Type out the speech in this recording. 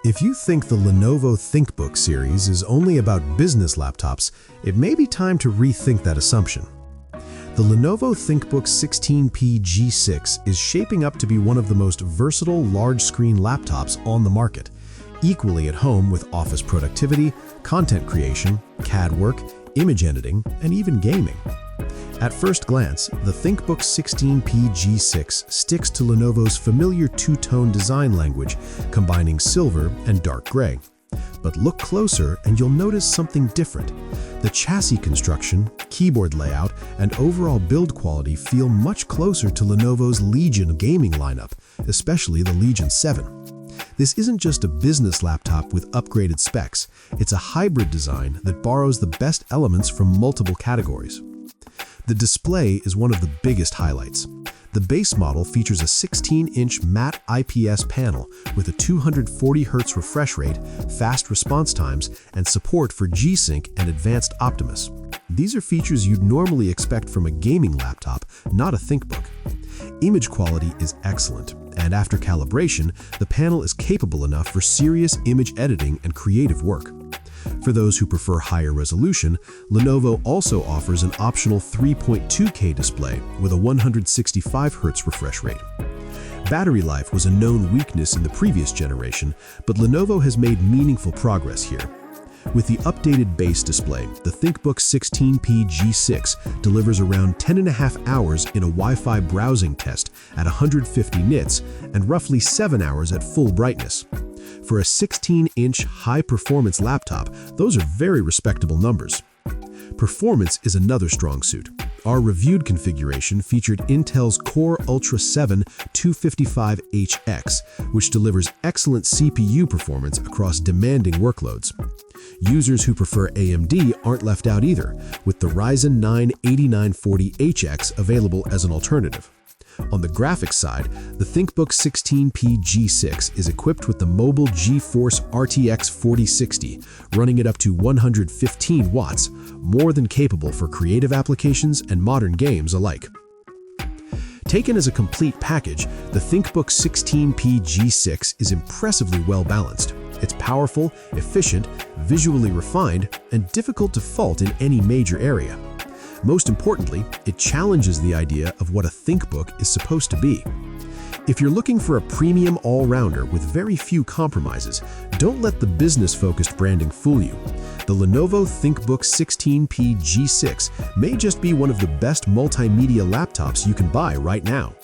If you think the Lenovo ThinkBook series is only about business laptops, it may be time to rethink that assumption. The Lenovo ThinkBook 16p G6 is shaping up to be one of the most versatile large-screen laptops on the market, equally at home with office productivity, content creation, CAD work, image editing, and even gaming. At first glance, the ThinkBook 16p G6 sticks to Lenovo's familiar two-tone design language, combining silver and dark gray. But look closer and you'll notice something different. The chassis construction, keyboard layout, and overall build quality feel much closer to Lenovo's Legion gaming lineup, especially the Legion 7. This isn't just a business laptop with upgraded specs, it's a hybrid design that borrows the best elements from multiple categories. The display is one of the biggest highlights. The base model features a 16-inch matte IPS panel with a 240Hz refresh rate, fast response times, and support for G-Sync and Advanced Optimus. These are features you'd normally expect from a gaming laptop, not a ThinkBook. Image quality is excellent, and after calibration, the panel is capable enough for serious image editing and creative work. For those who prefer higher resolution, Lenovo also offers an optional 3.2K display with a 165Hz refresh rate. Battery life was a known weakness in the previous generation, but Lenovo has made meaningful progress here. With the updated base display, the ThinkBook 16p G6 delivers around 10.5 hours in a Wi-Fi browsing test at 150 nits and roughly 7 hours at full brightness. For a 16-inch high-performance laptop, those are very respectable numbers. Performance is another strong suit. Our reviewed configuration featured Intel's Core Ultra 7 255HX, which delivers excellent CPU performance across demanding workloads. Users who prefer AMD aren't left out either, with the Ryzen 9 8940HX available as an alternative. On the graphics side, the ThinkBook 16p G6 is equipped with the mobile GeForce RTX 4060, running at up to 115 watts, more than capable for creative applications and modern games alike. Taken as a complete package, the ThinkBook 16p G6 is impressively well-balanced. It's powerful, efficient, visually refined, and difficult to fault in any major area. Most importantly, it challenges the idea of what a ThinkBook is supposed to be. If you're looking for a premium all-rounder with very few compromises, don't let the business-focused branding fool you. The Lenovo ThinkBook 16p G6 may just be one of the best multimedia laptops you can buy right now.